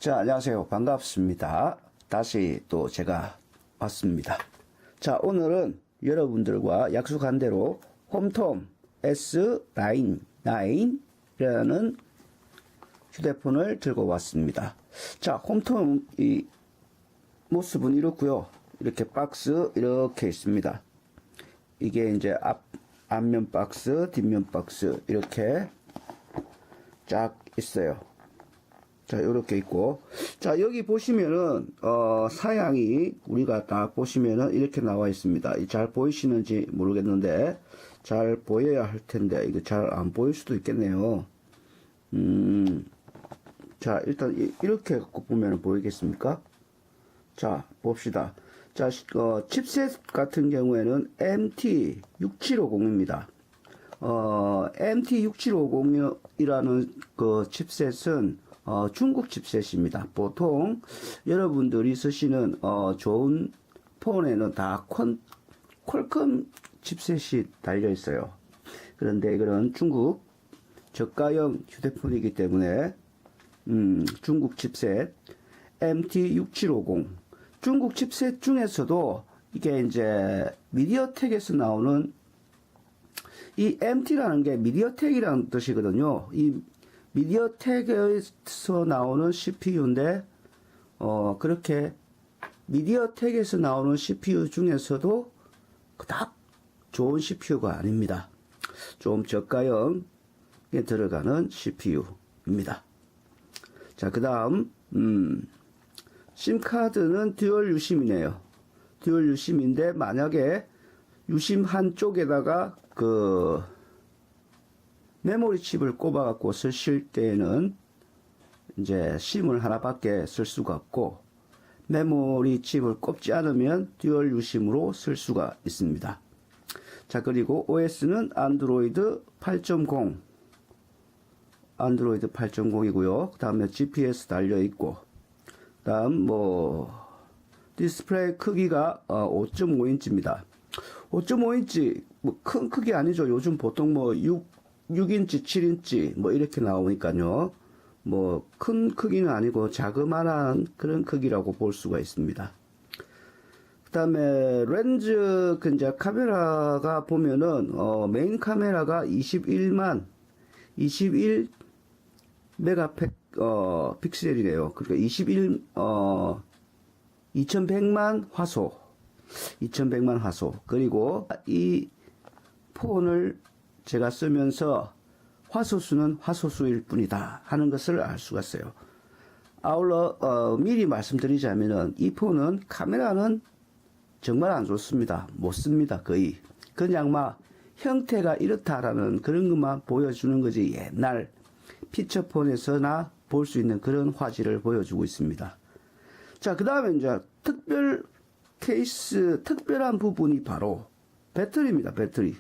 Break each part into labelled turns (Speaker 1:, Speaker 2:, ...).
Speaker 1: 자, 안녕하세요. 반갑습니다. 다시 또 제가 왔습니다. 자, 오늘은 여러분들과 약속한 대로 홈톰 S9이라는 휴대폰을 들고 왔습니다. 자, 홈톰 이 모습은 이렇고요. 이렇게 박스 이렇게 있습니다. 이게 이제 앞면 박스, 뒷면 박스 이렇게 쫙 있어요. 자, 요렇게 있고. 자, 여기 보시면은, 사양이, 우리가 딱 보시면은 이렇게 나와 있습니다. 잘 보이시는지 모르겠는데, 잘 보여야 할 텐데, 이거 잘 안 보일 수도 있겠네요. 자, 일단, 이렇게 갖고 보면은 보이겠습니까? 자, 봅시다. 자, 칩셋 같은 경우에는 MT6750입니다. MT6750이라는 그 칩셋은 중국 칩셋입니다. 보통 여러분들이 쓰시는 좋은 폰에는 다 퀄컴 칩셋이 달려 있어요. 그런데 이거는 중국 저가형 휴대폰이기 때문에 중국 칩셋 MT6750 중국 칩셋 중에서도 이게 이제 미디어텍에서 나오는 이 MT라는 게 미디어텍이라는 뜻이거든요. 이 미디어텍에서 나오는 CPU인데, 그렇게 미디어텍에서 나오는 CPU 중에서도 그닥 좋은 CPU가 아닙니다. 좀 저가형에 들어가는 CPU입니다. 자, 그 다음, 심카드는 듀얼 유심이네요. 듀얼 유심인데, 만약에 유심 한쪽에다가 메모리 칩을 꼽아갖고 쓰실 때에는 이제 심을 하나밖에 쓸 수가 없고 메모리 칩을 꼽지 않으면 듀얼 유심으로 쓸 수가 있습니다. 자, 그리고 OS는 안드로이드 8.0 안드로이드 8.0이고요. 그 다음에 GPS 달려 있고 그 다음 디스플레이 크기가 5.5인치입니다. 5.5인치 큰 크기 아니죠. 요즘 보통 6인치, 7인치 이렇게 나오니까요. 큰 크기는 아니고 자그마한 그런 크기라고 볼 수가 있습니다. 그 다음에 렌즈 이제 카메라가 보면은 메인 카메라가 21 픽셀이래요. 그러니까 2100만 화소. 2100만 화소. 그리고 이 폰을 제가 쓰면서 화소수는 화소수일 뿐이다 하는 것을 알 수가 있어요. 아울러 미리 말씀드리자면은 이 폰은 카메라는 정말 안 좋습니다. 못 씁니다. 거의. 그냥 형태가 이렇다라는 그런 것만 보여주는 거지 옛날 피처폰에서나 볼 수 있는 그런 화질을 보여주고 있습니다. 자, 그 다음에 이제 특별한 부분이 바로 배터리입니다. 배터리.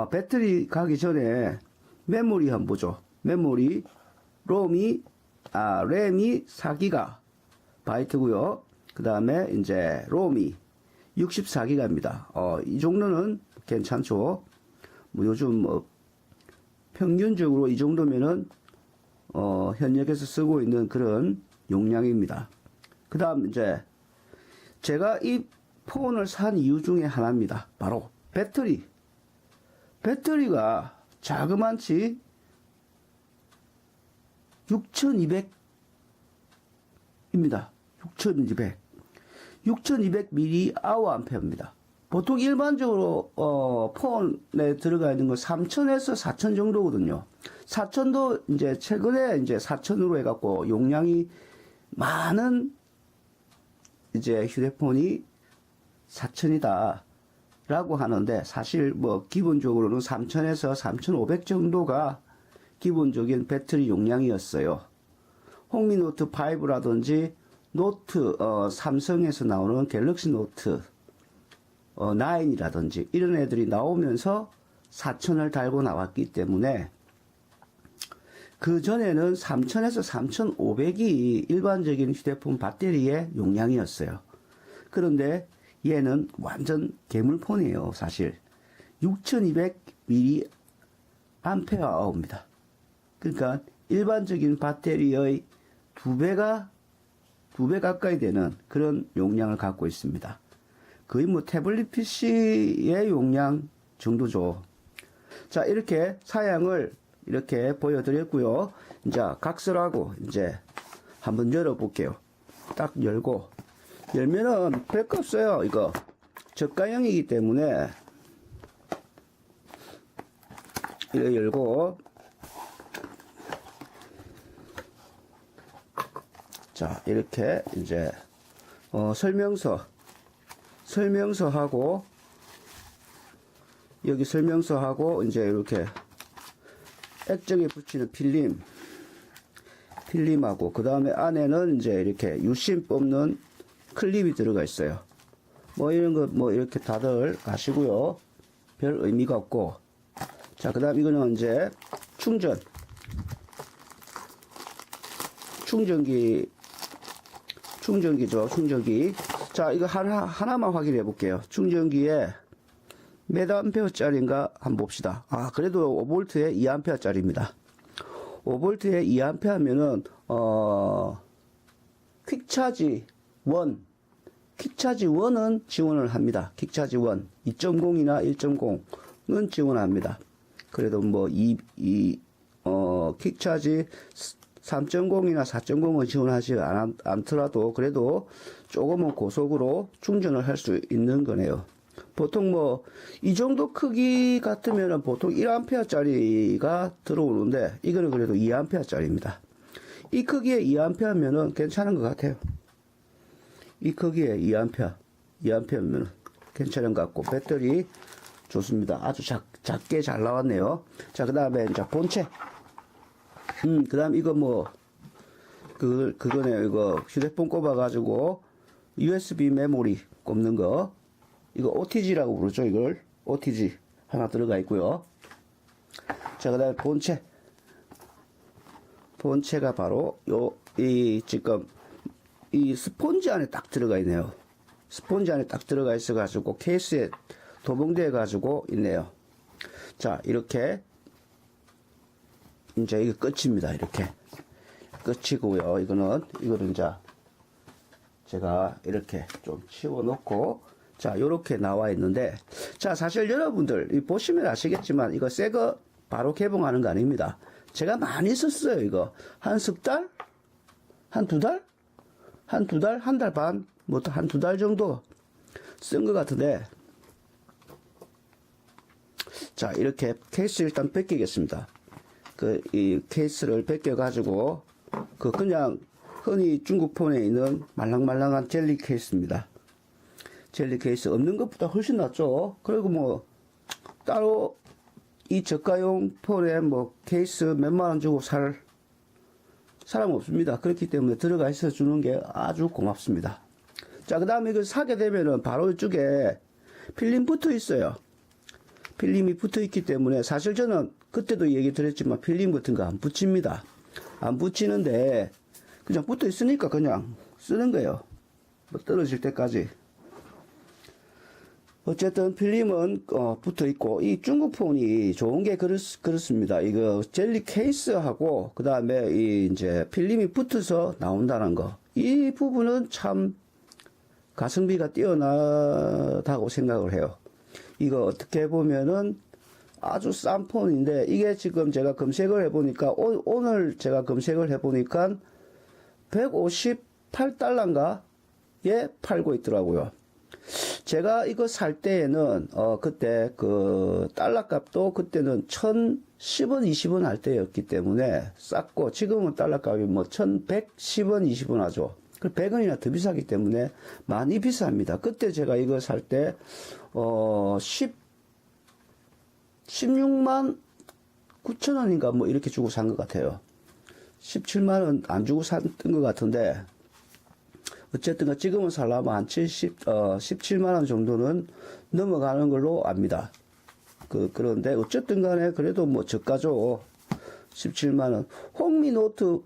Speaker 1: 배터리 가기 전에 메모리 한번 보죠. 메모리, 램이 4기가 바이트고요. 그 다음에 이제 롬이 64기가입니다. 이 정도는 괜찮죠. 요즘 평균적으로 이 정도면은 현역에서 쓰고 있는 그런 용량입니다. 그 다음 이제 제가 이 폰을 산 이유 중에 하나입니다. 바로 배터리가 자그만치 6200입니다. 6200mAh입니다. 보통 일반적으로 폰에 들어가 있는 건 3000에서 4000 정도거든요. 4000도 이제 최근에 이제 4000으로 해갖고 용량이 많은 이제 휴대폰이 4000이다 라고 하는데 사실 기본적으로는 3000에서 3500 정도가 기본적인 배터리 용량이었어요. 홍미노트 5라든지 노트 삼성에서 나오는 갤럭시 노트 9이라든지 이런 애들이 나오면서 4000을 달고 나왔기 때문에 그 전에는 3000에서 3500이 일반적인 휴대폰 배터리의 용량이었어요. 그런데 얘는 완전 괴물폰이에요. 사실 6200mAh입니다. 그러니까 일반적인 배터리의 두 배 가까이 되는 그런 용량을 갖고 있습니다. 거의 뭐 태블릿 PC의 용량 정도죠. 자, 이렇게 사양을 이렇게 보여드렸고요. 이제 각설하고 이제 한번 열어볼게요. 딱 열고, 열면은 별거 없어요. 이거 저가형이기 때문에 이거 열고, 자, 이렇게 이제 설명서하고 여기 설명서하고 이제 이렇게 액정에 붙이는 필름하고 그 다음에 안에는 이제 이렇게 유심 뽑는 클립이 들어가 있어요. 뭐 이런 거 뭐 이렇게 다들 아시고요. 별 의미가 없고, 자, 그 다음 이거는 이제 충전기죠. 충전기. 자, 이거 하나만 확인해 볼게요. 충전기에 몇 암페어짜리인가 한번 봅시다. 아, 그래도 5V에 2A짜리입니다. 5V에 2A 하면은 퀵차지 1은 지원을 합니다. 퀵차지 1 2.0이나 1.0는 지원합니다. 그래도 뭐 퀵차지 3.0이나 4.0은 지원하지 않더라도 그래도 조금은 고속으로 충전을 할 수 있는 거네요. 보통 뭐 이 정도 크기 같으면 보통 1A짜리가 들어오는데 이거는 그래도 2A짜리입니다. 이 크기에 2A면은 괜찮은 것 같아요. 이 크기에 2A면 괜찮은 것 같고, 배터리 좋습니다. 아주 작게 잘 나왔네요. 자, 그 다음에 이제 본체. 그 다음 이거 뭐 그거네요. 이거 휴대폰 꼽아가지고 USB 메모리 꼽는 거. 이거 OTG라고 부르죠. 이걸 OTG 하나 들어가 있고요. 자, 그 다음에 본체가 바로 지금 이 스폰지 안에 딱 들어가 있네요. 스폰지 안에 딱 들어가 있어 가지고 케이스에 도봉돼 가지고 있네요. 자, 이렇게 이제 이게 끝입니다. 이렇게 끝이고요. 이거는 이제 제가 이렇게 좀 치워 놓고, 자, 요렇게 나와 있는데, 자, 사실 여러분들 보시면 아시겠지만 이거 새거 바로 개봉하는 거 아닙니다. 제가 많이 썼어요. 이거 한 석 달? 한 두 달? 한 달 반? 뭐 한 두 달 정도 쓴 것 같은데, 자, 이렇게 케이스 일단 벗기겠습니다. 이 케이스를 벗겨가지고, 그냥 흔히 중국 폰에 있는 말랑말랑한 젤리 케이스입니다. 젤리 케이스 없는 것보다 훨씬 낫죠. 그리고 뭐, 따로 이 저가용 폰에 뭐 케이스 몇만 원 주고 살 사람 없습니다. 그렇기 때문에 들어가 있어 주는 게 아주 고맙습니다. 자, 그 다음에 이걸 사게 되면은 바로 이쪽에 필름 붙어 있어요. 필름이 붙어 있기 때문에 사실 저는 그때도 얘기 드렸지만 필름 같은 거 안 붙입니다. 안 붙이는데 그냥 붙어 있으니까 그냥 쓰는 거예요. 뭐 떨어질 때까지. 어쨌든 필름은 붙어 있고, 이 중국 폰이 좋은 게 그렇습니다. 이거 젤리 케이스하고 그 다음에 이제 필름이 붙어서 나온다는 거, 이 부분은 참 가성비가 뛰어나다고 생각을 해요. 이거 어떻게 보면은 아주 싼 폰인데, 이게 지금 제가 검색을 해보니까 오늘 제가 검색을 해보니까 158달러인가 에 팔고 있더라고요. 제가 이거 살 때에는 그때 그 달러 값도 그때는 1,010원 20원 할 때였기 때문에 쌌고, 지금은 달러 값이 뭐 1,110원 20원 하죠. 그 100원이나 더 비싸기 때문에 많이 비쌉니다. 그때 제가 이거 살 때 16만 9천 원인가 뭐 이렇게 주고 산 것 같아요. 17만 원 안 주고 샀던 것 같은데, 어쨌든 지금은 살려면 한 17만 원 정도는 넘어가는 걸로 압니다. 그런데 어쨌든 간에 그래도 뭐 저가죠. 17만 원. 홍미 노트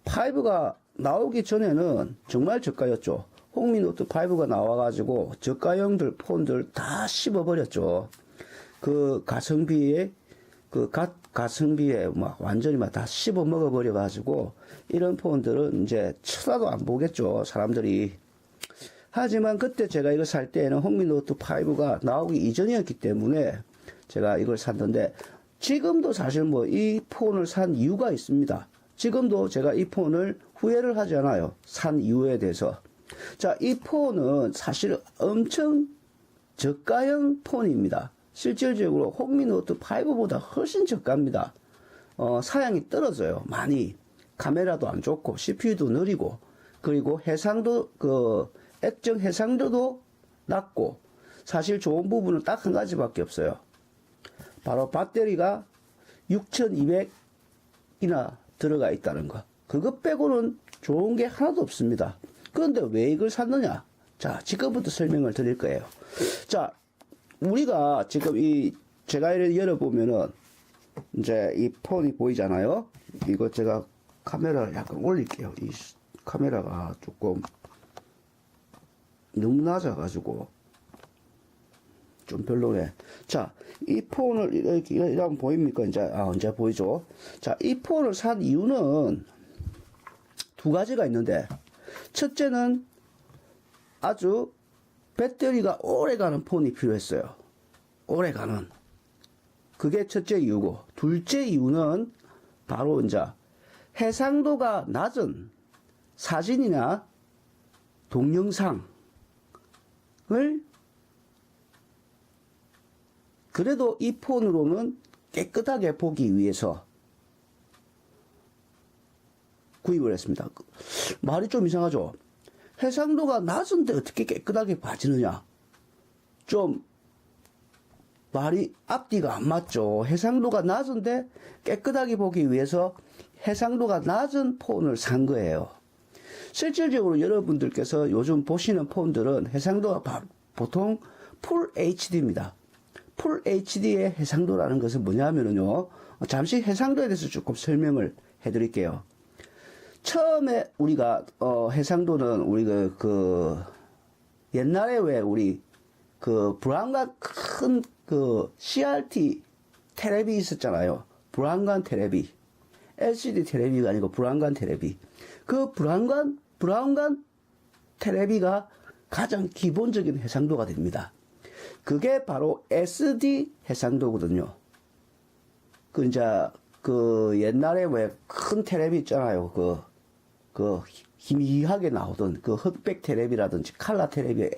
Speaker 1: 5가 나오기 전에는 정말 저가였죠. 홍미 노트 5가 나와가지고 저가형들 폰들 다 씹어버렸죠. 그 가성비에 그 가성비에 막 완전히 막 다 씹어 먹어버려가지고 이런 폰들은 이제 쳐다도 안 보겠죠, 사람들이. 하지만 그때 제가 이걸 살 때에는 홍미노트 5가 나오기 이전이었기 때문에 제가 이걸 샀는데, 지금도 사실 뭐 이 폰을 산 이유가 있습니다. 지금도 제가 이 폰을 후회를 하지 않아요, 산 이유에 대해서. 자, 이 폰은 사실 엄청 저가형 폰입니다. 실질적으로 홍미노트 5보다 훨씬 저가입니다. 사양이 떨어져요, 많이. 카메라도 안 좋고 CPU도 느리고, 그리고 해상도 액정 해상도도 낮고, 사실 좋은 부분은 딱 한 가지밖에 없어요. 바로 배터리가 6200이나 들어가 있다는 거. 그것 빼고는 좋은 게 하나도 없습니다. 그런데 왜 이걸 샀느냐? 자, 지금부터 설명을 드릴 거예요. 자, 우리가 지금 제가 이렇게 열어보면은, 이제 이 폰이 보이잖아요? 이거 제가 카메라를 약간 올릴게요. 이 카메라가 조금 너무 낮아가지고 좀 별로네. 자, 이 폰을 이렇게 하면 보입니까? 이제 보이죠? 자, 이 폰을 산 이유는 두 가지가 있는데, 첫째는 아주 배터리가 오래 가는 폰이 필요했어요. 오래 가는. 그게 첫째 이유고, 둘째 이유는 바로 이제 해상도가 낮은 사진이나 동영상을 그래도 이 폰으로는 깨끗하게 보기 위해서 구입을 했습니다. 말이 좀 이상하죠? 해상도가 낮은데 어떻게 깨끗하게 봐지느냐? 좀 말이 앞뒤가 안 맞죠. 해상도가 낮은데 깨끗하게 보기 위해서 해상도가 낮은 폰을 산 거예요. 실질적으로 여러분들께서 요즘 보시는 폰들은 해상도가 보통 풀 HD입니다. 풀 HD의 해상도라는 것은 뭐냐면요, 잠시 해상도에 대해서 조금 설명을 해드릴게요. 처음에 우리가 해상도는 우리 옛날에 왜 우리 브라운관 큰 CRT 테레비 있었잖아요. 브라운관 테레비, LCD 테레비가 아니고 브라운관 테레비. 그 브라운관 테레비가 가장 기본적인 해상도가 됩니다. 그게 바로 SD 해상도거든요. 옛날에 왜 큰 테레비 있잖아요. 희미하게 나오던 흑백 테레비라든지 칼라 테레비,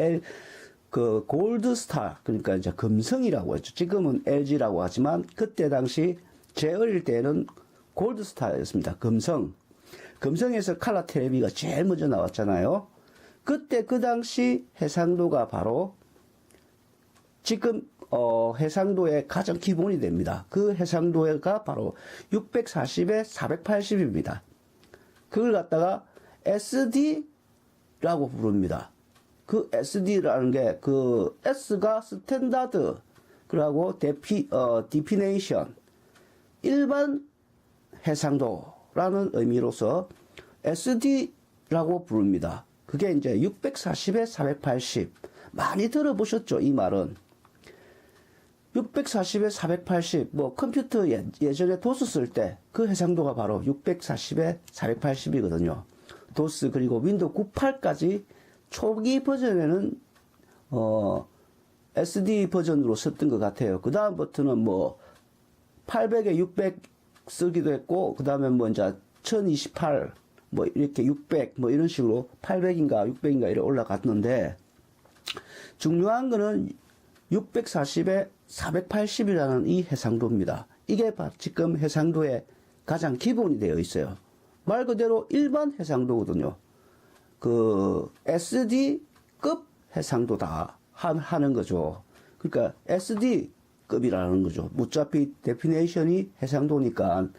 Speaker 1: 골드스타, 그러니까 이제 금성이라고 했죠. 지금은 LG라고 하지만 그때 당시 제 어릴 때는 골드스타였습니다. 금성에서 칼라 테레비가 제일 먼저 나왔잖아요. 그때 그 당시 해상도가 바로 지금 해상도의 가장 기본이 됩니다. 그 해상도가 바로 640에 480입니다. 그걸 갖다가 SD라고 부릅니다. 그 SD라는 게 S가 스탠다드, 그리고 디피네이션, 일반 해상도라는 의미로서 SD라고 부릅니다. 그게 이제 640에 480. 많이 들어보셨죠, 이 말은. 640에 480, 컴퓨터 예전에 도스 쓸 때 그 해상도가 바로 640에 480이거든요. 도스, 그리고 윈도우 98까지 초기 버전에는, SD 버전으로 썼던 것 같아요. 그 다음부터는 800에 600 쓰기도 했고, 그 다음에 이제 1028, 이렇게 600, 이런 식으로 800인가 600인가 이렇게 올라갔는데, 중요한 거는 640에 480이라는 이 해상도입니다. 이게 지금 해상도의 가장 기본이 되어 있어요. 말 그대로 일반 해상도거든요. SD급 해상도다 하는 거죠. 그러니까 SD급이라는 거죠. 어차피 데피네이션이 해상도니까,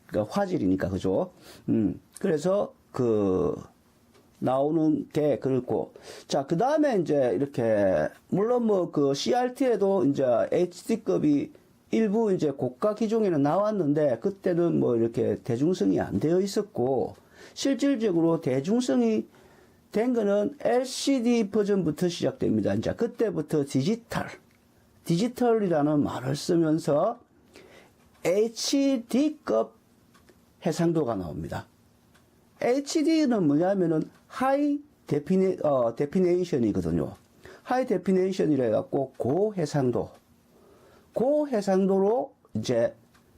Speaker 1: 그러니까 화질이니까, 그죠? 그래서 나오는 게 그렇고. 자, 그 다음에 이제 이렇게, 물론 CRT에도 이제 HD급이 일부 이제 고가 기종에는 나왔는데, 그때는 이렇게 대중성이 안 되어 있었고, 실질적으로 대중성이 된 거는 LCD 버전부터 시작됩니다. 이제 그때부터 디지털이라는 말을 쓰면서 HD급 해상도가 나옵니다. HD는 뭐냐면은 하이 데피네이션이거든요. 하이 데피네이션이라 해갖고 고해상도로 이제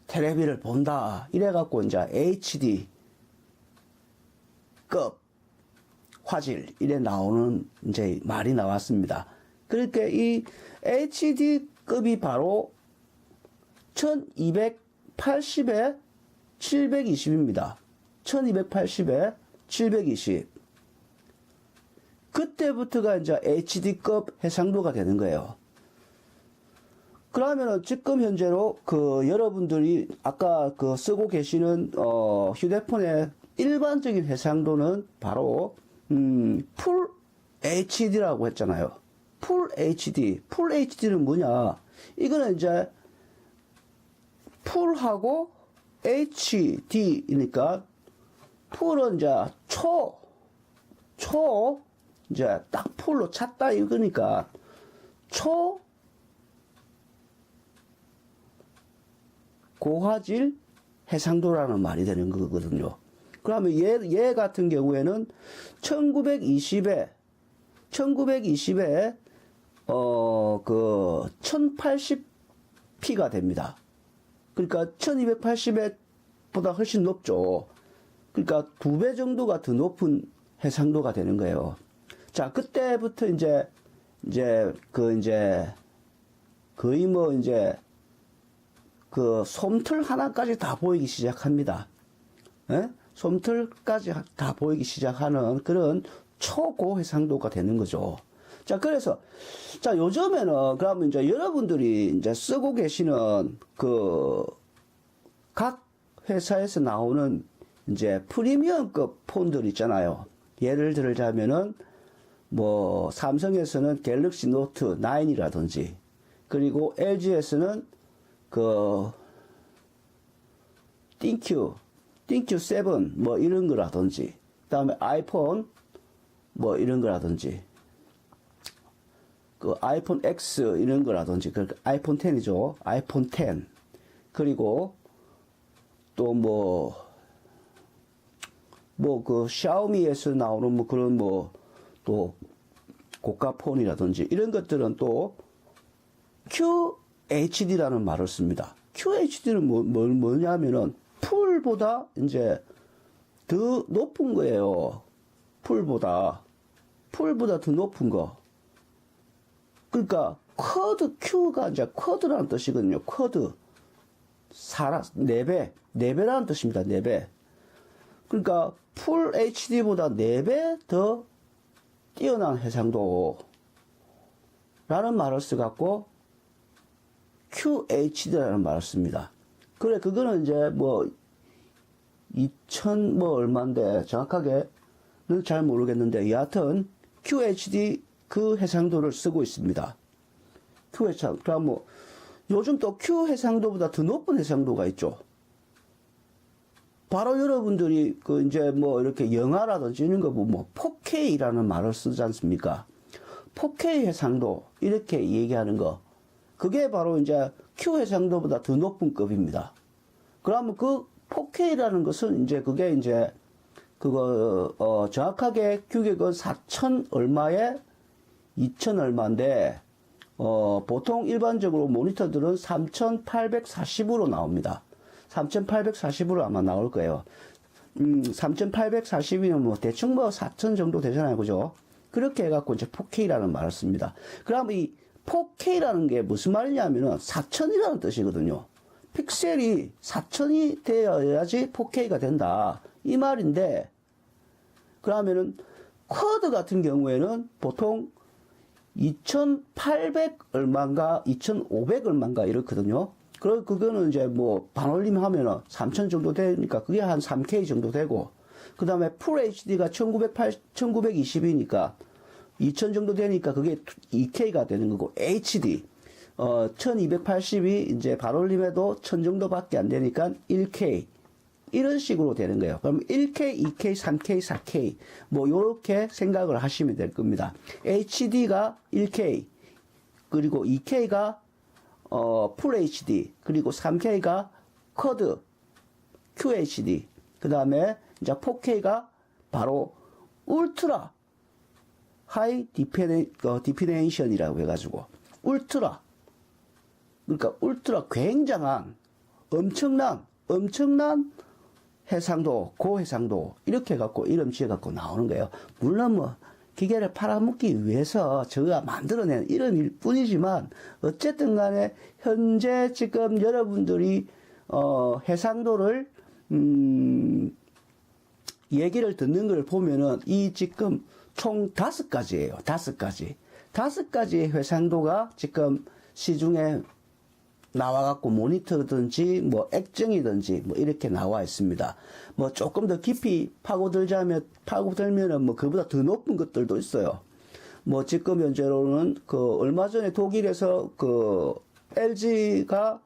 Speaker 1: 텔레비를 본다. 이래갖고 이제 HD급 화질 이래 나오는 이제 말이 나왔습니다. 그러니까 이 HD급이 바로 1280에 720입니다. 1280에 720. 그때부터가 이제 HD급 해상도가 되는 거예요. 그러면은 지금 현재로 그 여러분들이 아까 그 쓰고 계시는 휴대폰의 일반적인 해상도는 바로 풀 HD라고 했잖아요. 풀 HD. 풀 HD는 뭐냐? 이거는 이제 풀하고 HD니까 풀은 이제 이제 딱 풀로 찼다 이거니까 고화질 해상도라는 말이 되는 거거든요. 그러면 얘 같은 경우에는 1920에 그 1080p가 됩니다. 그러니까 1280에 보다 훨씬 높죠. 그러니까 2배 정도가 더 높은 해상도가 되는 거예요. 자, 그때부터 이제 거의 뭐 이제 그 솜털 하나까지 다 보이기 시작합니다. 예? 솜털까지 다 보이기 시작하는 그런 초고 해상도가 되는 거죠. 자, 그래서, 자, 요즘에는, 그러면 이제 여러분들이 이제 쓰고 계시는 그, 각 회사에서 나오는 이제 프리미엄급 폰들 있잖아요. 예를 들자면은, 뭐, 삼성에서는 갤럭시 노트 9이라든지, 그리고 LG에서는 그, 띵큐 7 뭐 이런 거라든지, 그 다음에 아이폰 뭐 이런 거라든지, 그 아이폰 X 이런 거라든지, 그 아이폰 10이죠. 아이폰 10. 그리고 또 그 샤오미에서 나오는 뭐 그런 또 고가 폰이라든지 이런 것들은 또 QHD라는 말을 씁니다. QHD는 뭐냐면은 풀보다 이제 더 높은 거예요. 풀보다 더 높은 거. 그러니까 Q가 이제 쿼드라는 뜻이거든요. 쿼드. 4배라는 뜻입니다. 4배. 그러니까 풀 HD보다 4배 더 뛰어난 해상도라는 말을 써갖고 QHD라는 말을 씁니다. 그래, 그거는 이제 뭐 2000 뭐 얼마인데 정확하게는 잘 모르겠는데 여하튼 QHD 그 해상도를 쓰고 있습니다. Q 해상도. 그럼 뭐 요즘 또 Q 해상도보다 더 높은 해상도가 있죠. 바로 여러분들이 그 이제 뭐 이렇게 영화라든지 이런 거 보면 뭐 4K라는 말을 쓰지 않습니까? 4K 해상도 이렇게 얘기하는 거. 그게 바로 이제 Q 해상도보다 더 높은 급입니다. 그러면 그 4K라는 것은 이제 그게 이제 그거 정확하게 규격은 4000 얼마에 2000 얼마인데 보통 일반적으로 모니터들은 3840으로 나옵니다. 3840으로 아마 나올 거예요. 3840이면 뭐 대충 뭐 4000 정도 되잖아요. 그죠? 그렇게 해갖고 이제 4K라는 말을 씁니다. 그러면 이 4K라는 게 무슨 말이냐면은 4000이라는 뜻이거든요. 픽셀이 4000이 되어야지 4K가 된다. 이 말인데, 그러면은 쿼드 같은 경우에는 보통 2800 얼마인가 2500 얼마인가 이렇거든요. 그거는 이제 뭐 반올림 하면은 3000 정도 되니까 그게 한 3K 정도 되고, 그 다음에 풀 HD가 1920이니까 2000 정도 되니까 그게 2K가 되는 거고, HD 1280이 이제 반올림해도 1000 정도밖에 안 되니까 1K 이런 식으로 되는 거예요. 그럼 1K, 2K, 3K, 4K 뭐 요렇게 생각을 하시면 될 겁니다. HD가 1K, 그리고 2K가 풀 HD, 그리고 3K가 쿼드 QHD, 그 다음에 이제 4K가 바로 울트라 하이 디피네이션이라고 해가지고 울트라, 그러니까 울트라 굉장한 엄청난 해상도, 고해상도 이렇게 해갖고 이름 지어갖고 나오는 거예요. 물론 뭐 기계를 팔아먹기 위해서 저가 만들어낸 이름일 뿐이지만 어쨌든 간에 현재 지금 여러분들이 해상도를 얘기를 듣는 걸 보면은 이 지금 총 5가지예요. 5가지. 5가지의 해상도가 지금 시중에 나와갖고 모니터든지 뭐 액정이든지 뭐 이렇게 나와 있습니다. 뭐 조금 더 깊이 파고들면은 뭐 그보다 더 높은 것들도 있어요. 뭐 지금 현재로는 그 얼마 전에 독일에서 그 LG가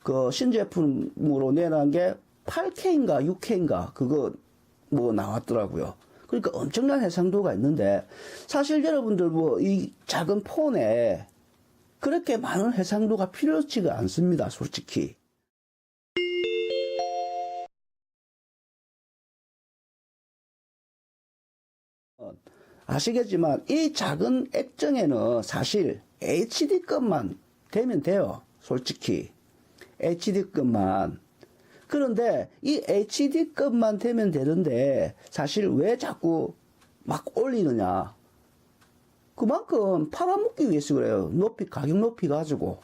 Speaker 1: 그 신제품으로 내놓은 게 8K인가 6K인가 그거 뭐 나왔더라고요. 그러니까 엄청난 해상도가 있는데 사실 여러분들 뭐 이 작은 폰에 그렇게 많은 해상도가 필요치가 않습니다, 솔직히. 아시겠지만 이 작은 액정에는 사실 HD급만 되면 돼요, 솔직히. HD급만. 그런데 이 HD급만 되면 되는데 사실 왜 자꾸 막 올리느냐. 그만큼 팔아먹기 위해서 그래요. 가격 높이 가지고.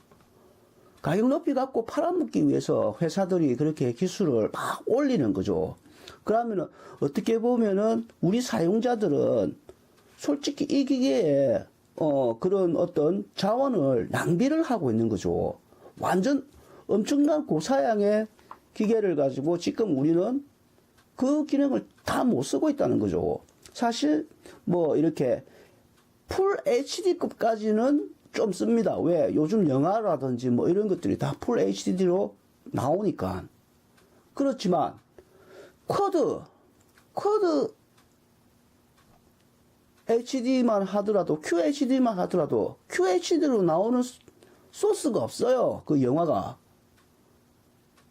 Speaker 1: 가격 높이 갖고 팔아먹기 위해서 회사들이 그렇게 기술을 막 올리는 거죠. 그러면은 어떻게 보면은 우리 사용자들은 솔직히 이 기계에 그런 어떤 자원을 낭비를 하고 있는 거죠. 완전 엄청난 고사양의 기계를 가지고 지금 우리는 그 기능을 다 못 쓰고 있다는 거죠. 사실 뭐 이렇게 풀 HD급까지는 좀 씁니다. 왜? 요즘 영화라든지 뭐 이런 것들이 다 풀 HD로 나오니까. 그렇지만 쿼드 HD만 하더라도 QHD만 하더라도 QHD로 나오는 소스가 없어요. 그 영화가.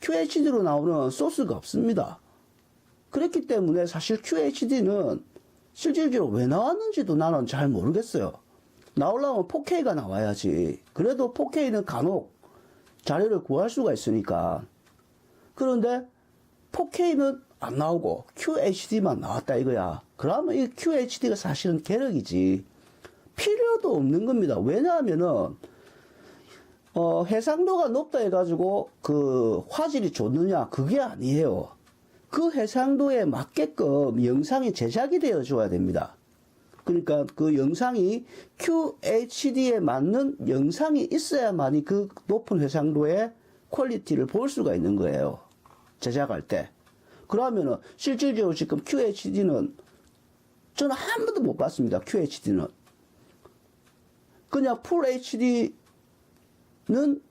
Speaker 1: QHD로 나오는 소스가 없습니다. 그렇기 때문에 사실 QHD는 실질적으로 왜 나왔는지도 나는 잘 모르겠어요. 나오려면 4K가 나와야지. 그래도 4K는 간혹 자료를 구할 수가 있으니까. 그런데 4K는 안 나오고 QHD만 나왔다 이거야. 그러면 이 QHD가 사실은 계륵이지. 필요도 없는 겁니다. 왜냐하면은 해상도가 높다 해가지고 그 화질이 좋느냐 그게 아니에요. 그 해상도에 맞게끔 영상이 제작이 되어 줘야 됩니다. 그러니까 그 영상이 QHD에 맞는 영상이 있어야만이 그 높은 해상도의 퀄리티를 볼 수가 있는 거예요. 제작할 때. 그러면은 실질적으로 지금 QHD는 저는 한 번도 못 봤습니다. QHD는. 그냥 풀 HD는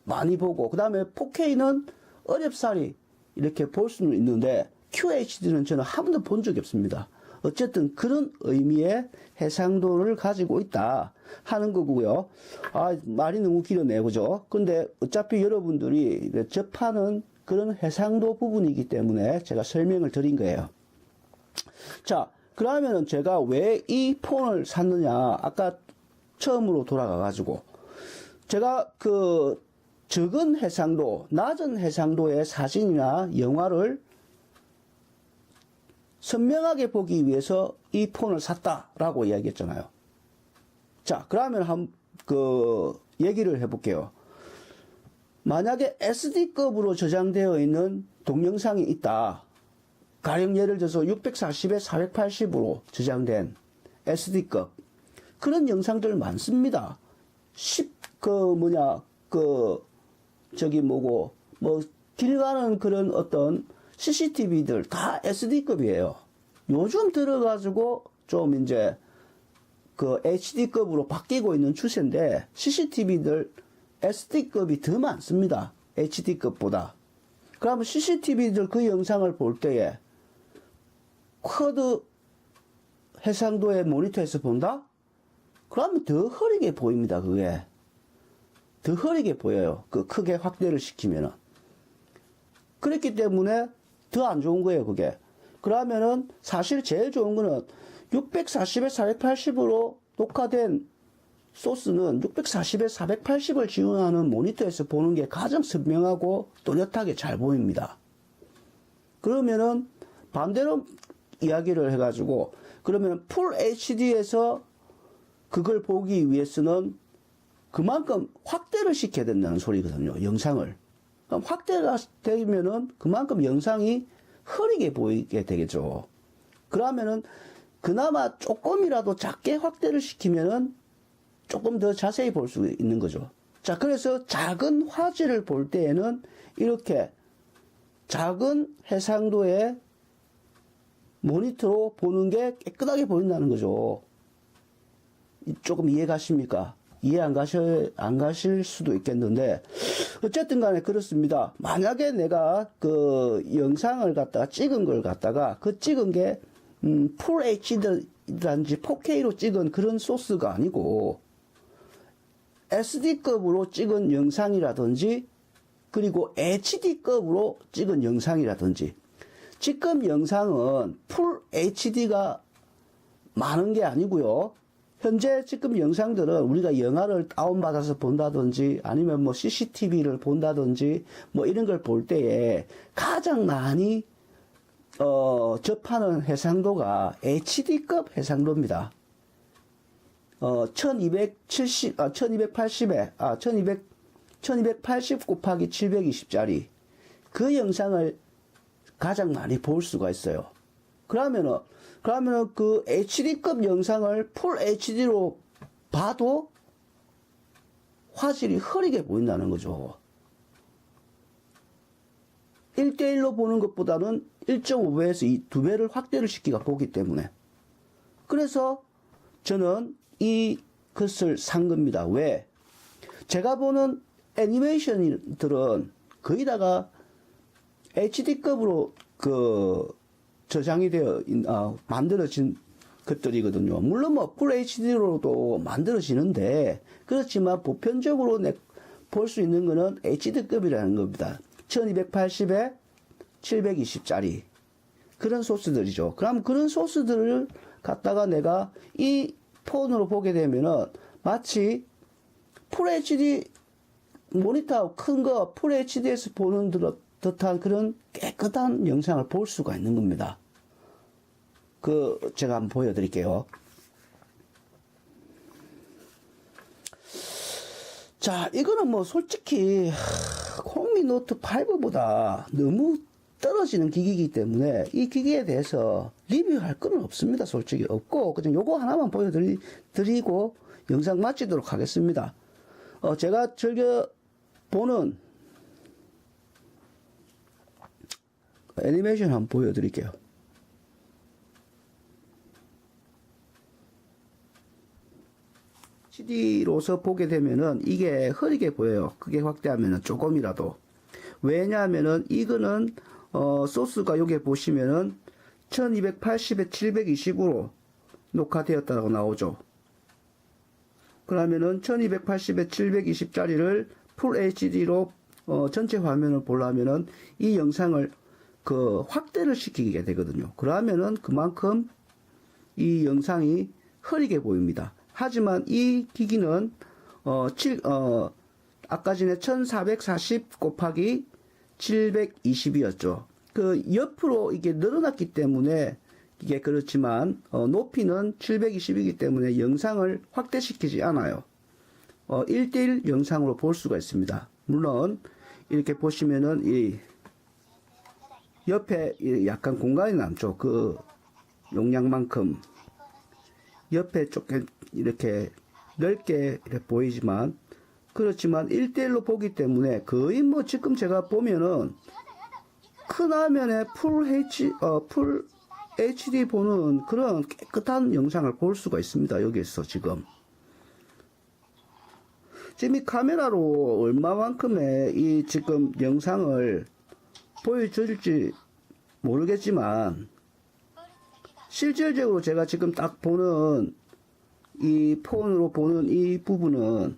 Speaker 1: 많이 보고 그 다음에 4K는 어렵사리 이렇게 볼 수는 있는데 QHD는 저는 한 번도 본 적이 없습니다. 어쨌든 그런 의미의 해상도를 가지고 있다 하는 거고요. 아, 말이 너무 길었네요. 그죠? 근데 어차피 여러분들이 접하는 그런 해상도 부분이기 때문에 제가 설명을 드린 거예요. 자, 그러면은 제가 왜 이 폰을 샀느냐. 아까 처음으로 돌아가가지고. 제가 그 적은 해상도, 낮은 해상도의 사진이나 영화를 선명하게 보기 위해서 이 폰을 샀다라고 이야기했잖아요. 자, 그러면 얘기를 해볼게요. 만약에 SD급으로 저장되어 있는 동영상이 있다. 가령 예를 들어서 640에 480으로 저장된 SD급. 그런 영상들 많습니다. 길 가는 그런 어떤 CCTV들 다 SD급이에요. 요즘 들어가지고 좀 이제 그 HD급으로 바뀌고 있는 추세인데 CCTV들 SD급이 더 많습니다. HD급보다. 그러면 CCTV들 그 영상을 볼 때에 쿼드 해상도의 모니터에서 본다? 그러면 더 흐리게 보입니다. 그게. 더 흐리게 보여요. 그 크게 확대를 시키면은. 그렇기 때문에 더 안 좋은 거예요, 그게. 그러면은 사실 제일 좋은 거는 640에 480으로 녹화된 소스는 640에 480을 지원하는 모니터에서 보는 게 가장 선명하고 또렷하게 잘 보입니다. 그러면은 반대로 이야기를 해가지고, 그러면 풀 HD에서 그걸 보기 위해서는 그만큼 확대를 시켜야 된다는 소리거든요, 영상을. 그럼 확대가 되면은 그만큼 영상이 흐리게 보이게 되겠죠. 그러면은 그나마 조금이라도 작게 확대를 시키면은 조금 더 자세히 볼 수 있는 거죠. 자, 그래서 작은 화질을 볼 때에는 이렇게 작은 해상도의 모니터로 보는 게 깨끗하게 보인다는 거죠. 조금 이해 가십니까? 이해 안 가실 수도 있겠는데, 어쨌든 간에 그렇습니다. 만약에 내가 그 영상을 갖다가 찍은 걸 갖다가 그 찍은 게, 풀 HD라든지 4K로 찍은 그런 소스가 아니고, SD급으로 찍은 영상이라든지, 그리고 HD급으로 찍은 영상이라든지, 지금 영상은 풀 HD가 많은 게 아니고요. 현재 지금 영상들은 우리가 영화를 다운받아서 본다든지 아니면 뭐 CCTV를 본다든지 뭐 이런 걸 볼 때에 가장 많이 접하는 해상도가 HD급 해상도입니다. 1280 곱하기 720짜리 그 영상을 가장 많이 볼 수가 있어요. 그러면은 그 HD급 영상을 풀 HD로 봐도 화질이 흐리게 보인다는 거죠. 1대1로 보는 것보다는 1.5배에서 2배를 확대를 시키가 보기 때문에. 그래서 저는 이것을 산 겁니다. 왜? 제가 보는 애니메이션들은 거의 다가 HD급으로 저장이 되어 만들어진 것들이거든요. 물론 뭐 풀 HD로도 만들어지는데 그렇지만 보편적으로 볼 수 있는 거는 HD급이라는 겁니다. 1280에 720짜리 그런 소스들이죠. 그럼 그런 소스들을 갖다가 내가 이 폰으로 보게 되면은 마치 풀 HD 모니터 큰 거 풀 HD에서 보는 듯한 그런 깨끗한 영상을 볼 수가 있는 겁니다. 제가 한번 보여드릴게요. 자, 이거는 뭐 솔직히 콩미 노트 5보다 너무 떨어지는 기기이기 때문에 이 기기에 대해서 리뷰할 건 없습니다. 솔직히 없고 그냥 요거 하나만 보여드리고 영상 마치도록 하겠습니다. 제가 즐겨 보는 애니메이션 한번 보여드릴게요. HD로서 보게 되면은 이게 흐리게 보여요. 크게 확대하면은 조금이라도. 왜냐하면은 이거는 소스가 여기 보시면은 1280에 720으로 녹화되었다고 나오죠. 그러면은 1280에 720짜리를 풀 HD로 전체 화면을 보려면은 이 영상을 확대를 시키게 되거든요. 그러면은 그만큼 이 영상이 흐리게 보입니다. 하지만 이 기기는 아까 전에 1440 곱하기 720이었죠. 옆으로 이게 늘어났기 때문에 이게 그렇지만 높이는 720이기 때문에 영상을 확대시키지 않아요. 1대1 영상으로 볼 수가 있습니다. 물론 이렇게 보시면은 이 옆에 약간 공간이 남죠. 그 용량만큼 옆에 조금 이렇게 넓게 이렇게 보이지만 그렇지만 1대1로 보기 때문에 거의 뭐 지금 제가 보면은 큰 화면에 풀 HD 보는 그런 깨끗한 영상을 볼 수가 있습니다. 여기에서 지금 이 카메라로 얼마만큼의 이 지금 영상을 보여줄지 모르겠지만 실질적으로 제가 지금 딱 보는 이 폰으로 보는 이 부분은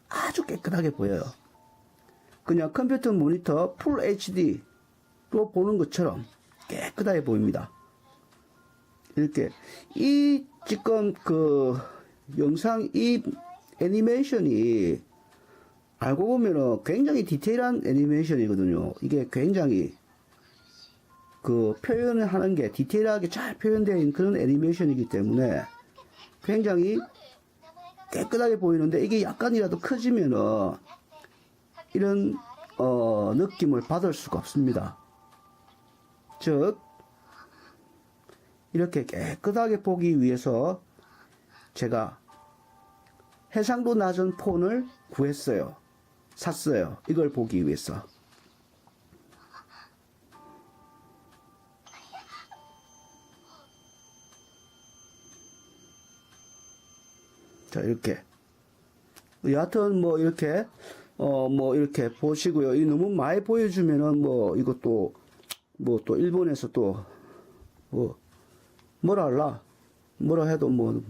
Speaker 1: 아주 깨끗하게 보여요. 그냥 컴퓨터 모니터 풀 HD 또 보는 것처럼 깨끗하게 보입니다. 이렇게 이 지금 그 영상 이 애니메이션이 알고 보면은 굉장히 디테일한 애니메이션이거든요. 이게 굉장히 그 표현을 하는 게 디테일하게 잘 표현되어 있는 그런 애니메이션이기 때문에 굉장히 깨끗하게 보이는데 이게 약간이라도 커지면은 이런 느낌을 받을 수가 없습니다. 즉 이렇게 깨끗하게 보기 위해서 제가 해상도 낮은 폰을 구했어요. 샀어요. 이걸 보기 위해서. 자, 이렇게. 여하튼 뭐 이렇게 뭐 이렇게 보시고요. 이 너무 많이 보여주면은 뭐 이것도 뭐 또 일본에서 또 뭐라 할라 뭐라 해도 뭐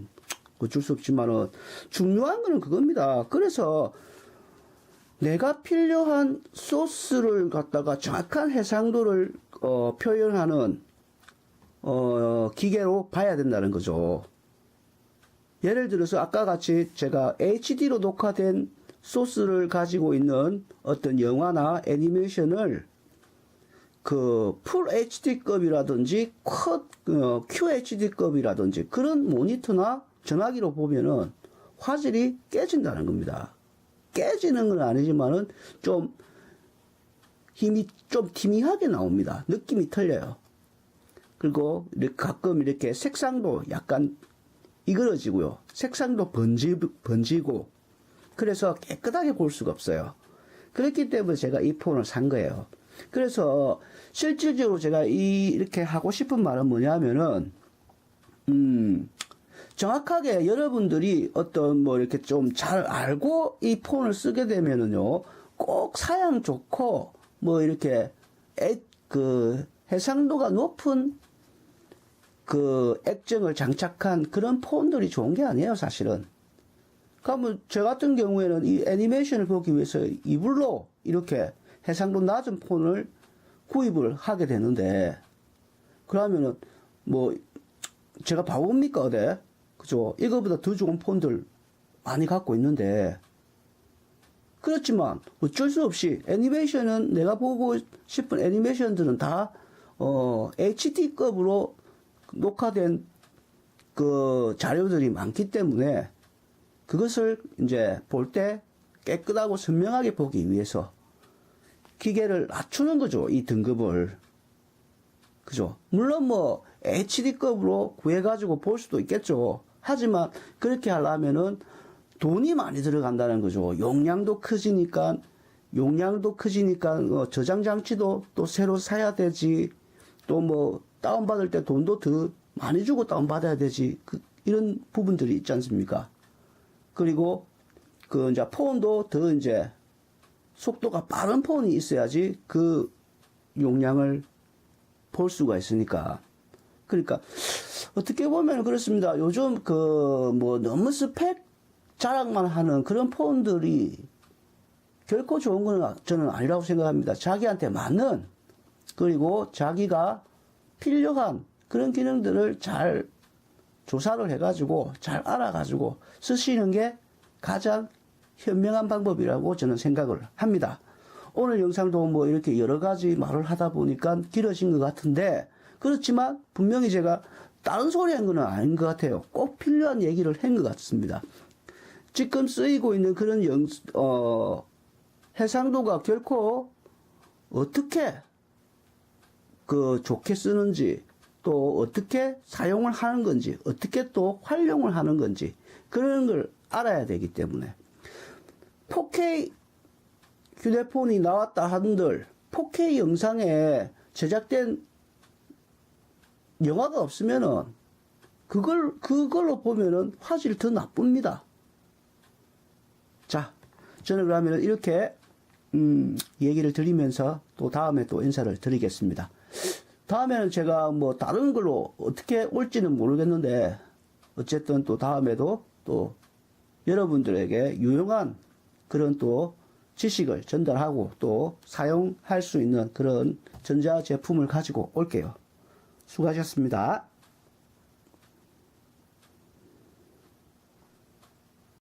Speaker 1: 어쩔 수 없지만은 중요한 거는 그겁니다. 그래서 내가 필요한 소스를 갖다가 정확한 해상도를 표현하는 기계로 봐야 된다는 거죠. 예를 들어서 아까 같이 제가 HD로 녹화된 소스를 가지고 있는 어떤 영화나 애니메이션을 그 풀 HD급이라든지 QHD급이라든지 그런 모니터나 전화기로 보면은 화질이 깨진다는 겁니다. 깨지는 건 아니지만은 좀 힘이 좀 희미하게 나옵니다. 느낌이 틀려요. 그리고 가끔 이렇게 색상도 약간 이그러지고요. 색상도 번지고 그래서 깨끗하게 볼 수가 없어요. 그렇기 때문에 제가 이 폰을 산 거예요. 그래서 실질적으로 제가 이렇게 하고 싶은 말은 뭐냐면은 정확하게 여러분들이 어떤 뭐 이렇게 좀 잘 알고 이 폰을 쓰게 되면은요 꼭 사양 좋고 뭐 이렇게 그 해상도가 높은 그 액정을 장착한 그런 폰들이 좋은 게 아니에요, 사실은. 그러면 저 같은 경우에는 이 애니메이션을 보기 위해서 이불로 이렇게 해상도 낮은 폰을 구입을 하게 되는데, 그러면은 뭐 제가 바보입니까, 어디? 그죠? 이거보다 더 좋은 폰들 많이 갖고 있는데, 그렇지만 어쩔 수 없이 애니메이션은 내가 보고 싶은 애니메이션들은 다 HD급으로 녹화된 그 자료들이 많기 때문에 그것을 이제 볼 때 깨끗하고 선명하게 보기 위해서 기계를 낮추는 거죠. 이 등급을. 그죠? 물론 뭐 HD급으로 구해가지고 볼 수도 있겠죠. 하지만 그렇게 하려면은 돈이 많이 들어간다는 거죠. 용량도 커지니까 저장 장치도 또 새로 사야 되지. 또 뭐 다운받을 때 돈도 더 많이 주고 다운받아야 되지. 이런 부분들이 있지 않습니까? 그리고 그 이제 폰도 더 이제 속도가 빠른 폰이 있어야지 그 용량을 볼 수가 있으니까. 그러니까 어떻게 보면 그렇습니다. 요즘 그 뭐 너무 스펙 자랑만 하는 그런 폰들이 결코 좋은 건 저는 아니라고 생각합니다. 자기한테 맞는, 그리고 자기가 필요한 그런 기능들을 잘 조사를 해가지고 잘 알아가지고 쓰시는 게 가장 현명한 방법이라고 저는 생각을 합니다. 오늘 영상도 뭐 이렇게 여러 가지 말을 하다 보니까 길어진 것 같은데, 그렇지만 분명히 제가 다른 소리 한 건 아닌 것 같아요. 꼭 필요한 얘기를 한 것 같습니다. 지금 쓰이고 있는 그런 해상도가 결코 어떻게 그 좋게 쓰는지, 또 어떻게 사용을 하는 건지, 어떻게 또 활용을 하는 건지, 그런 걸 알아야 되기 때문에 4K 휴대폰이 나왔다 한들 4K 영상에 제작된 영화가 없으면은 그걸로 보면은 화질이 더 나쁩니다. 자, 저는 그러면 이렇게 얘기를 드리면서 또 다음에 또 인사를 드리겠습니다. 다음에는 제가 뭐 다른 걸로 어떻게 올지는 모르겠는데, 어쨌든 또 다음에도 또 여러분들에게 유용한 그런 또 지식을 전달하고 또 사용할 수 있는 그런 전자 제품을 가지고 올게요. 수고하셨습니다.